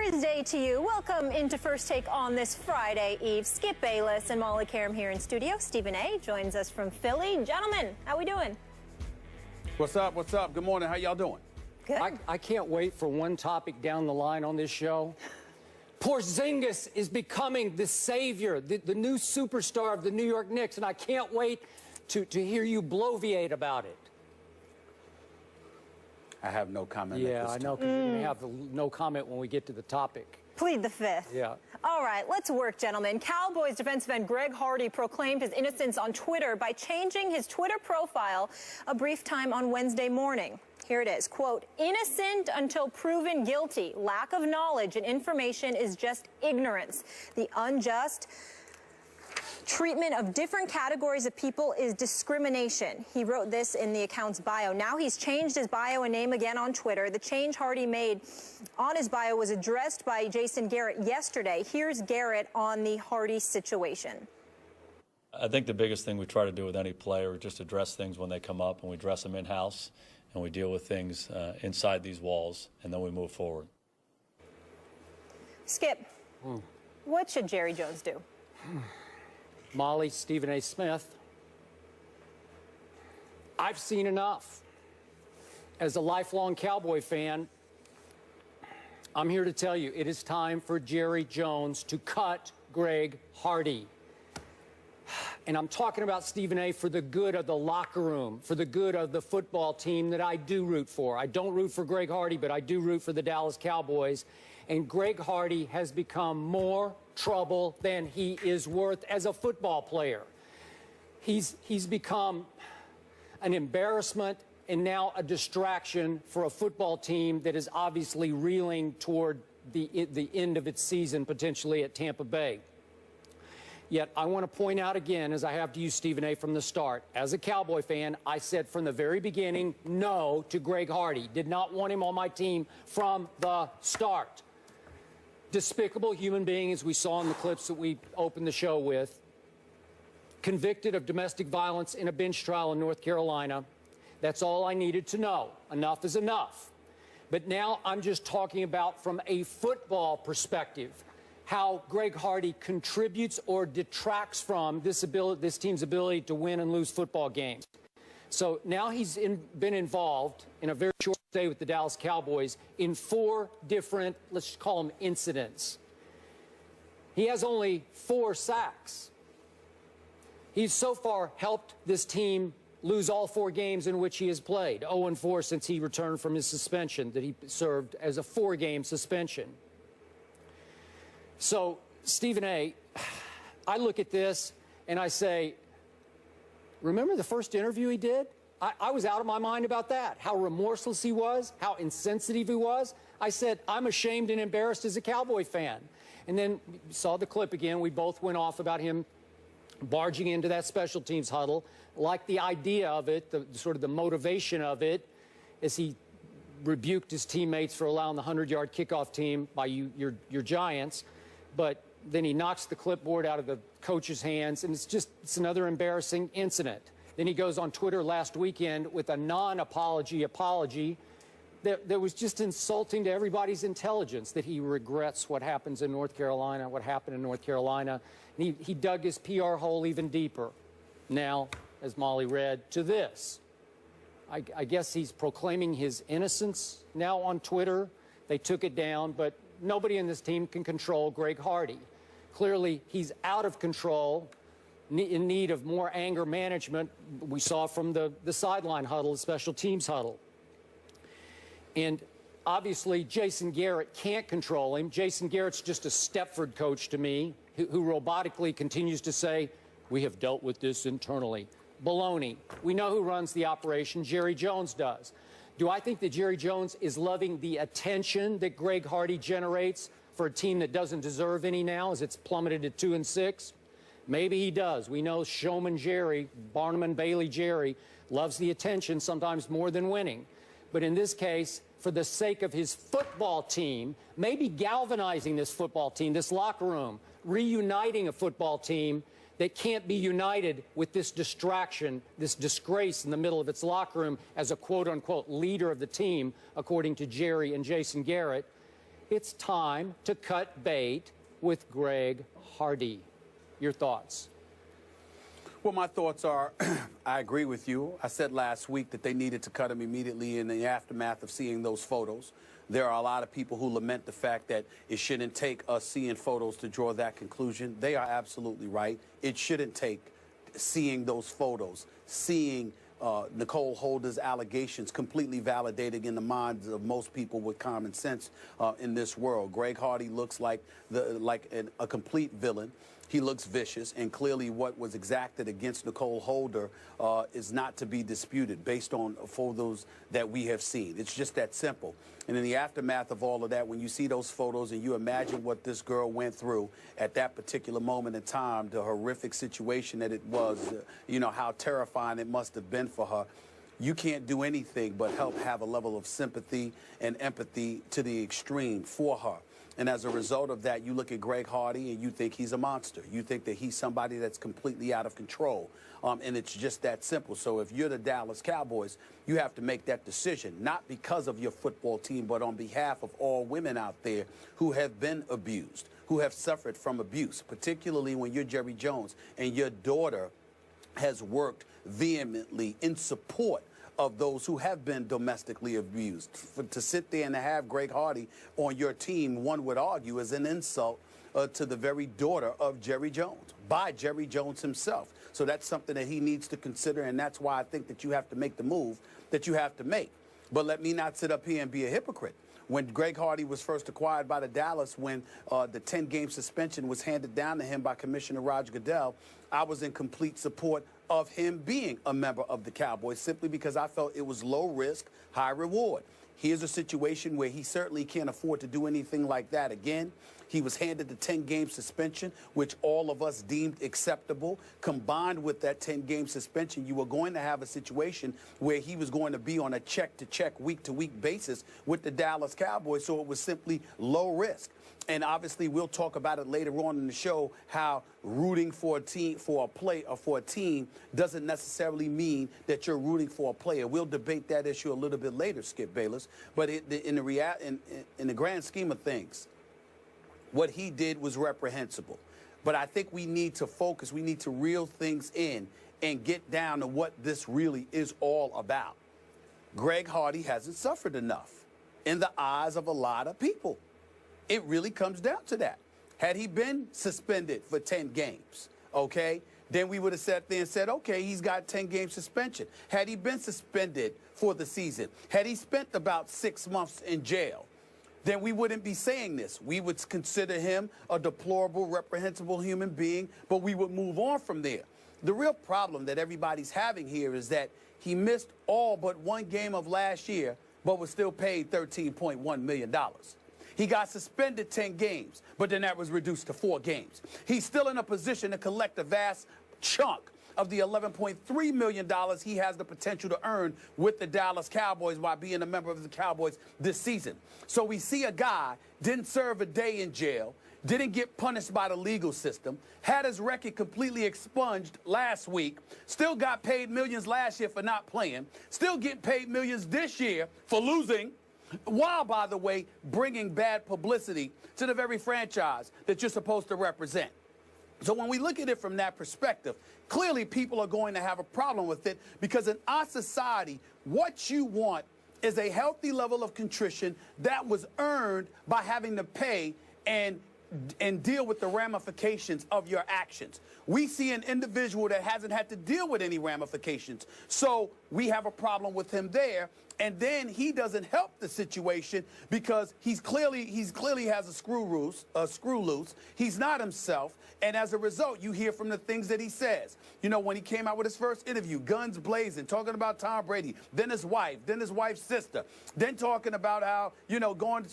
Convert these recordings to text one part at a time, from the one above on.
Thursday to you. Welcome into First Take on this Friday Eve. Skip Bayless and Molly Karam here in studio. Stephen A. joins us from Philly. Gentlemen, how we doing? What's up? What's up? Good morning. How y'all doing? Good. I can't wait for one topic down the line on this show. Porzingis is becoming the savior, the new superstar of the New York Knicks, and I can't wait to hear you bloviate about it. I have no comment. Yeah, I know, because you're going to have no comment when we get to the topic. Plead the fifth. Yeah. All right, let's work, gentlemen. Cowboys defensive end Greg Hardy proclaimed his innocence on Twitter by changing his Twitter profile a brief time on Wednesday morning. Here it is, quote, "Innocent until proven guilty. Lack of knowledge and information is just ignorance. The unjust treatment of different categories of people is discrimination." He wrote this in the account's bio. Now he's changed his bio and name again on Twitter. The change Hardy made on his bio was addressed by Jason Garrett yesterday. Here's Garrett on the Hardy situation. I think the biggest thing we try to do with any player is just address things when they come up, and we address them in-house, and we deal with things inside these walls, and then we move forward. Skip, what should Jerry Jones do? Molly, Stephen A. Smith, I've seen enough. As a lifelong Cowboy fan, I'm here to tell you it is time for Jerry Jones to cut Greg Hardy. And I'm talking about, Stephen A., for the good of the locker room, for the good of the football team that I do root for. I don't root for Greg Hardy, but I do root for the Dallas Cowboys. And Greg Hardy has become more trouble than he is worth as a football player. He's become an embarrassment and now a distraction for a football team that is obviously reeling toward the end of its season, potentially at Tampa Bay. Yet I want to point out again, as I have to you, Stephen A., from the start, as a Cowboy fan, I said from the very beginning no to Greg Hardy. Did not want him on my team from the start. Despicable human being, as we saw in the clips that we opened the show with. Convicted of domestic violence in a bench trial in North Carolina. That's all I needed to know. Enough is enough. But now I'm just talking about from a football perspective, how Greg Hardy contributes or detracts from this team's ability to win and lose football games. So now he's been involved in a very short stay with the Dallas Cowboys in 4 different, let's just call them incidents. He has only 4 sacks. He's so far helped this team lose all 4 games in which he has played, 0-4 since he returned from his suspension that he served as a 4-game suspension. So, Stephen A., I look at this and I say, remember the first interview he did? I was out of my mind about that, how remorseless he was, how insensitive he was. I said, I'm ashamed and embarrassed as a Cowboy fan. And then saw the clip again. We both went off about him barging into that special teams huddle. Like the idea of it, sort of the motivation of it, as he rebuked his teammates for allowing the 100-yard kickoff team by your Giants. But then he knocks the clipboard out of the coach's hands, and it's another embarrassing incident. Then he goes on Twitter last weekend with a non-apology apology that was just insulting to everybody's intelligence, that he regrets what happens in North Carolina, what happened in North Carolina. And he dug his PR hole even deeper. Now, as Molly read, to this. I guess he's proclaiming his innocence now on Twitter. They took it down, but nobody in this team can control Greg Hardy. Clearly, he's out of control, in need of more anger management. We saw from the sideline huddle, the special teams huddle. And obviously, Jason Garrett can't control him. Jason Garrett's just a Stepford coach to me, who robotically continues to say, we have dealt with this internally. Baloney. We know who runs the operation. Jerry Jones does. Do I think that Jerry Jones is loving the attention that Greg Hardy generates for a team that doesn't deserve any now, as it's plummeted to 2-6? Maybe he does. We know Showman Jerry, Barnum and Bailey Jerry, loves the attention sometimes more than winning. But in this case, for the sake of his football team, maybe galvanizing this football team, this locker room, reuniting a football team that can't be united with this distraction, this disgrace in the middle of its locker room as a quote-unquote leader of the team, according to Jerry and Jason Garrett. it's time to cut bait with Greg Hardy. Your thoughts? Well, my thoughts are, I agree with you. I said last week that they needed to cut him immediately in the aftermath of seeing those photos. There are a lot of people who lament the fact that it shouldn't take us seeing photos to draw that conclusion. They are absolutely right. It shouldn't take seeing those photos, seeing Nicole Holder's allegations completely validated in the minds of most people with common sense in this world. Greg Hardy looks like a complete villain. He looks vicious, and clearly what was exacted against Nicole Holder is not to be disputed based on photos that we have seen. It's just that simple. And in the aftermath of all of that, when you see those photos and you imagine what this girl went through at that particular moment in time, the horrific situation that it was, you know, how terrifying it must have been for her, you can't do anything but help have a level of sympathy and empathy to the extreme for her. And as a result of that, you look at Greg Hardy and you think he's a monster. You think that he's somebody that's completely out of control. And it's just that simple. So if you're the Dallas Cowboys, you have to make that decision, not because of your football team, but on behalf of all women out there who have been abused, who have suffered from abuse, particularly when you're Jerry Jones and your daughter has worked vehemently in support of those who have been domestically abused. To sit there and to have Greg Hardy on your team, one would argue, is an insult to the very daughter of Jerry Jones, by Jerry Jones himself. So that's something that he needs to consider, and that's why I think that you have to make the move that you have to make. But let me not sit up here and be a hypocrite. When Greg Hardy was first acquired by the Dallas, when the 10-game suspension was handed down to him by Commissioner Roger Goodell, I was in complete support of him being a member of the Cowboys, simply because I felt it was low risk, high reward. Here's a situation where he certainly can't afford to do anything like that again. He was handed the 10-game suspension, which all of us deemed acceptable. Combined with that 10-game suspension, you were going to have a situation where he was going to be on a check-to-check, week-to-week basis with the Dallas Cowboys, so it was simply low risk. And obviously, we'll talk about it later on in the show, how rooting for a team, for a play, or for a team doesn't necessarily mean that you're rooting for a player. We'll debate that issue a little bit later, Skip Bayless. But in the grand scheme of things, what he did was reprehensible. But I think we need to focus. We need to reel things in and get down to what this really is all about. Greg Hardy hasn't suffered enough in the eyes of a lot of people. It really comes down to that. Had he been suspended for 10 games, okay, then we would have sat there and said, okay, he's got 10-game suspension. Had he been suspended for the season, had he spent about 6 months in jail, then we wouldn't be saying this. We would consider him a deplorable, reprehensible human being, but we would move on from there. The real problem that everybody's having here is that he missed all but one game of last year, but was still paid $13.1 million. He got suspended 10 games, but then that was reduced to 4 games. He's still in a position to collect a vast chunk of the $11.3 million he has the potential to earn with the Dallas Cowboys by being a member of the Cowboys this season. So we see a guy didn't serve a day in jail, didn't get punished by the legal system, had his record completely expunged last week, still got paid millions last year for not playing, still getting paid millions this year for losing, while, by the way, bringing bad publicity to the very franchise that you're supposed to represent. So when we look at it from that perspective, clearly people are going to have a problem with it, because in our society, what you want is a healthy level of contrition that was earned by having to pay and deal with the ramifications of your actions. We see an individual that hasn't had to deal with any ramifications, so we have a problem with him there. And then he doesn't help the situation because he's clearly has a screw loose. He's not himself. And as a result, you hear from the things that he says. You know, when he came out with his first interview, guns blazing, talking about Tom Brady, then his wife, then his wife's sister, then talking about how, you know, going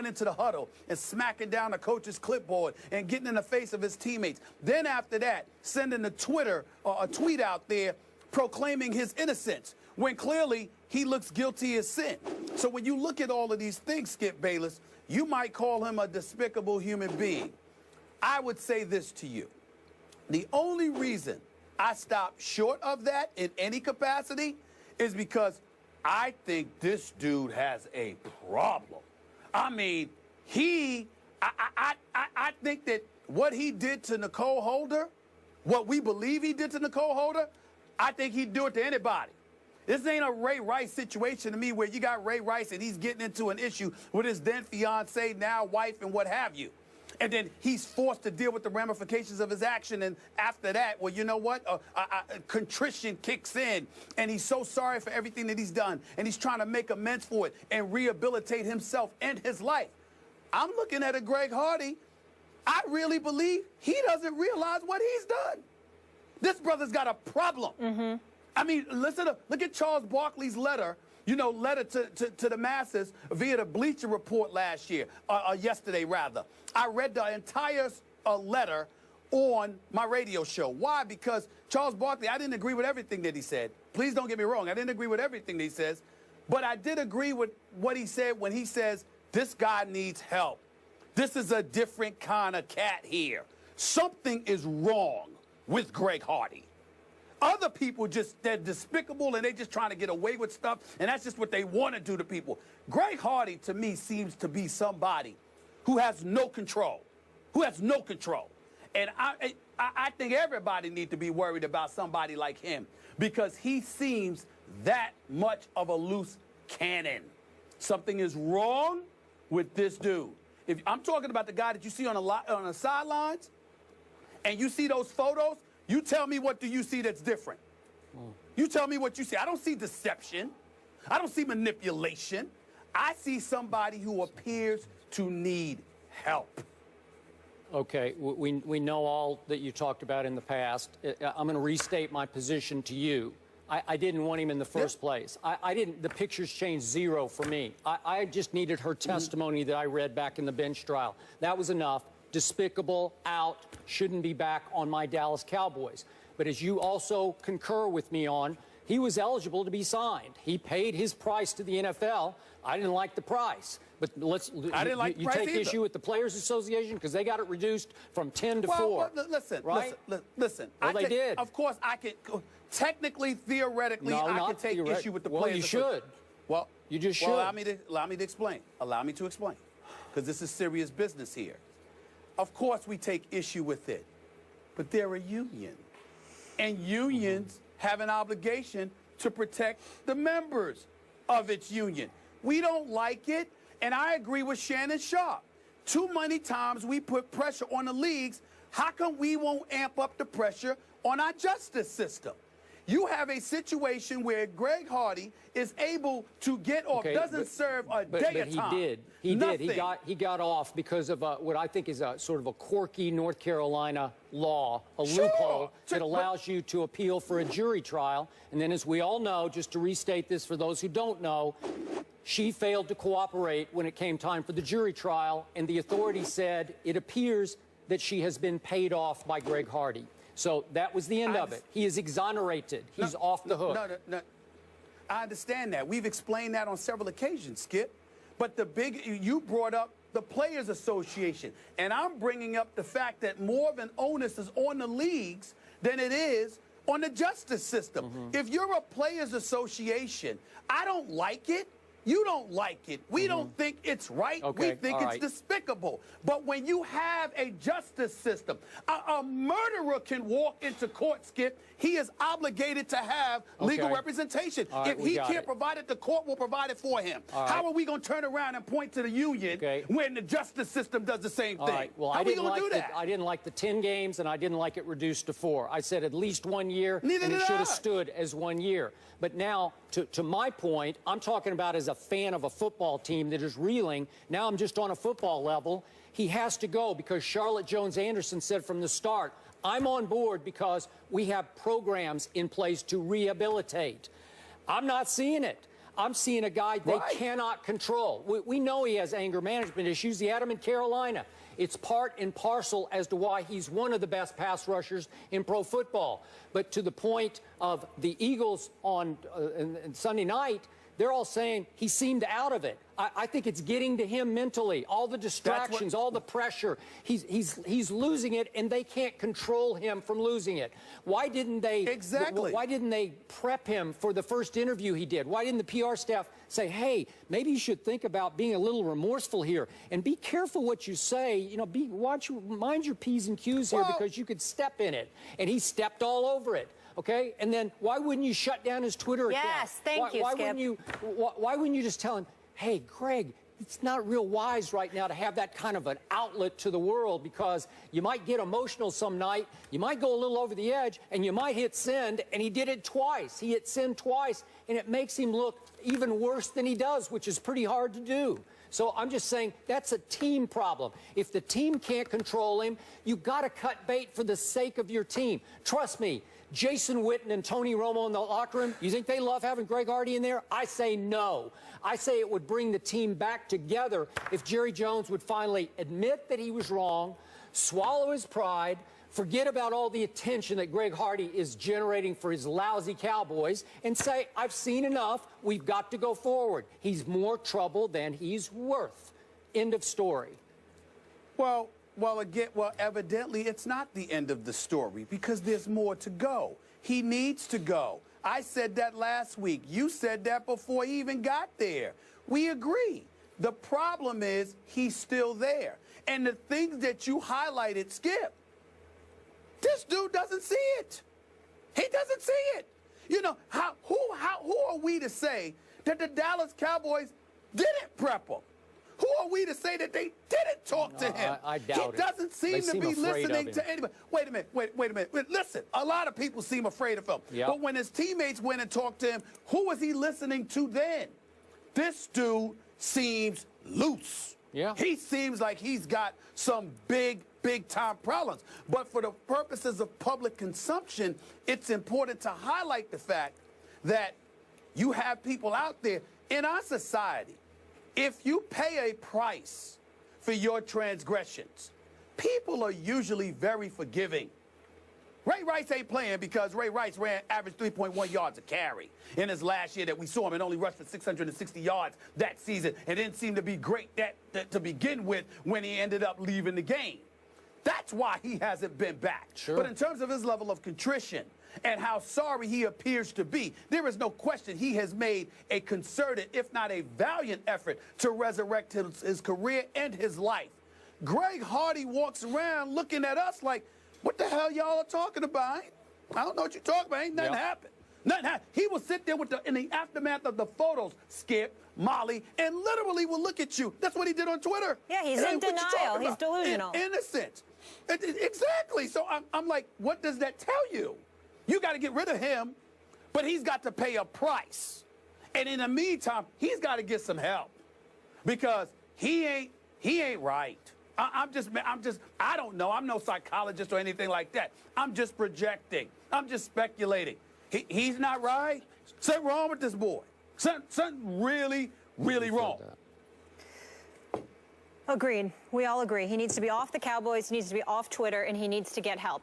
into the huddle and smacking down the coach's clipboard and getting in the face of his teammates. Then after that, sending a tweet out there proclaiming his innocence, when clearly he looks guilty as sin. So when you look at all of these things, Skip Bayless, you might call him a despicable human being. I would say this to you. The only reason I stop short of that in any capacity is because I think this dude has a problem. I mean, I think that what he did to Nicole Holder, what we believe he did to Nicole Holder, I think he'd do it to anybody. This ain't a Ray Rice situation to me where you got Ray Rice and he's getting into an issue with his then fiance, now wife, and what have you. And then he's forced to deal with the ramifications of his action. And after that, well, you know what? Contrition kicks in. And he's so sorry for everything that he's done. And he's trying to make amends for it and rehabilitate himself and his life. I'm looking at a Greg Hardy. I really believe he doesn't realize what he's done. This brother's got a problem. Mm-hmm. I mean, look at Charles Barkley's letter. Letter to the masses via the Bleacher Report yesterday rather. I read the entire letter on my radio show. Why? Because Charles Barkley, I didn't agree with everything that he said. Please don't get me wrong. I didn't agree with everything that he says. But I did agree with what he said when he says, this guy needs help. This is a different kind of cat here. Something is wrong with Greg Hardy. Other people they're despicable and they're just trying to get away with stuff, and that's just what they want to do to people. Greg Hardy, to me, seems to be somebody who has no control. And I think everybody needs to be worried about somebody like him because he seems that much of a loose cannon. Something is wrong with this dude. If I'm talking about the guy that you see on the sidelines and you see those photos, you tell me what do you see that's different. You tell me what you see. I don't see deception. I don't see manipulation. I see somebody who appears to need help. Okay, we know all that you talked about in the past. I'm going to restate my position to you. I didn't want him in the first place. The pictures changed zero for me. I just needed her testimony that I read back in the bench trial. That was enough. Despicable, out, shouldn't be back on my Dallas Cowboys. But as you also concur with me on, he was eligible to be signed. He paid his price to the NFL. I didn't like the price. But I didn't like the price take either. Issue with the Players Association because they got it reduced from 10 to 4. Right? Listen. Well, they did. Of course, I can. Technically, theoretically, I can take issue with the Players. Well, you should. Well, you just should. Well, allow me to explain. Allow me to explain. Because this is serious business here. Of course, we take issue with it. But they're a union. And unions have an obligation to protect the members of its union. We don't like it, and I agree with Shannon Sharp. Too many times we put pressure on the leagues. How come we won't amp up the pressure on our justice system? You have a situation where Greg Hardy is able to get off, doesn't serve a day of time. He did. He got off because of what I think is a sort of a quirky North Carolina law, a loophole that allows you to appeal for a jury trial. And then, as we all know, just to restate this for those who don't know, she failed to cooperate when it came time for the jury trial, and the authority said it appears that she has been paid off by Greg Hardy. So that was the end of it. He is exonerated. He's off the hook. No. I understand that. We've explained that on several occasions, Skip. But you brought up the Players Association. And I'm bringing up the fact that more of an onus is on the leagues than it is on the justice system. If you're a Players Association, I don't like it. You don't like it. We don't think it's right. We think it's despicable. But when you have a justice system, a murderer can walk into court, Skip. He is obligated to have legal representation. If he can't provide it, the court will provide it for him. How are we going to turn around and point to the union when the justice system does the same thing? Well, How are we going to do that? I didn't like the 10 games, and I didn't like it reduced to 4. I said at least 1 year, and it should have stood as 1 year. But now, to my point, I'm talking about as a fan of a football team that is reeling. Now I'm just on a football level. He has to go because Charlotte Jones-Anderson said from the start, I'm on board because we have programs in place to rehabilitate. I'm not seeing it. I'm seeing a guy they cannot control. We know he has anger management issues. He had them in Carolina. It's part and parcel as to why he's one of the best pass rushers in pro football. But to the point of the Eagles on Sunday night, they're all saying he seemed out of it. I think it's getting to him mentally. All the distractions, all the pressure. He's losing it, and they can't control him from losing it. Why didn't they? Exactly. Why didn't they prep him for the first interview he did? Why didn't the PR staff say, hey, maybe you should think about being a little remorseful here and be careful what you say? You know, mind your P's and Q's here, because you could step in it. And he stepped all over it. Okay, and then why wouldn't you shut down his Twitter account? Yes, thank you, Skip. Why wouldn't you just tell him, hey, Greg, it's not real wise right now to have that kind of an outlet to the world, because you might get emotional some night, you might go a little over the edge, and you might hit send, and he did it twice. He hit send twice, and it makes him look even worse than he does, which is pretty hard to do. So I'm just saying that's a team problem. If the team can't control him, you've got to cut bait for the sake of your team. Trust me, Jason Witten and Tony Romo in the locker room, you think they love having Greg Hardy in there? I say no. I say it would bring the team back together if Jerry Jones would finally admit that he was wrong, swallow his pride, forget about all the attention that Greg Hardy is generating for his lousy Cowboys, and say, I've seen enough. We've got to go forward. He's more trouble than he's worth. End of story. Well, evidently it's not the end of the story, because there's more to go. He needs to go. I said that last week. You said that before he even got there. We agree. The problem is he's still there. And the things that you highlighted, Skip, this dude doesn't see it. He doesn't see it. You know, who are we to say that the Dallas Cowboys didn't prep him? Who are we to say that they didn't talk to him? I doubt he doesn't seem to be listening to anybody. Wait a minute. Listen, a lot of people seem afraid of him. Yep. But when his teammates went and talked to him, who was he listening to then? This dude seems loose. Yeah. He seems like he's got some big time problems. But for the purposes of public consumption, it's important to highlight the fact that you have people out there in our society. If you pay a price for your transgressions, people are usually very forgiving. Ray Rice ain't playing because Ray Rice ran average 3.1 yards a carry in his last year that we saw him, and only rushed for 660 yards that season, and didn't seem to be great to begin with when he ended up leaving the game. That's why he hasn't been back. Sure. But in terms of his level of contrition and how sorry he appears to be, there is no question he has made a concerted, if not a valiant effort to resurrect his career and his life. Greg Hardy walks around looking at us like, what the hell y'all are talking about? I don't know what you're talking about. Ain't nothing happened. Nothing happened. He will sit there in the aftermath of the photos, Skip, Molly, and literally will look at you. That's what he did on Twitter. Yeah, he's in denial. He's delusional. Innocent. Exactly. So I'm like, what does that tell you? You got to get rid of him, but he's got to pay a price. And in the meantime, he's got to get some help, because he ain't right. I don't know. I'm no psychologist or anything like that. I'm just projecting. I'm just speculating. He's not right. Something wrong with this boy. Something really, really wrong. Agreed. We all agree. He needs to be off the Cowboys, he needs to be off Twitter, and he needs to get help.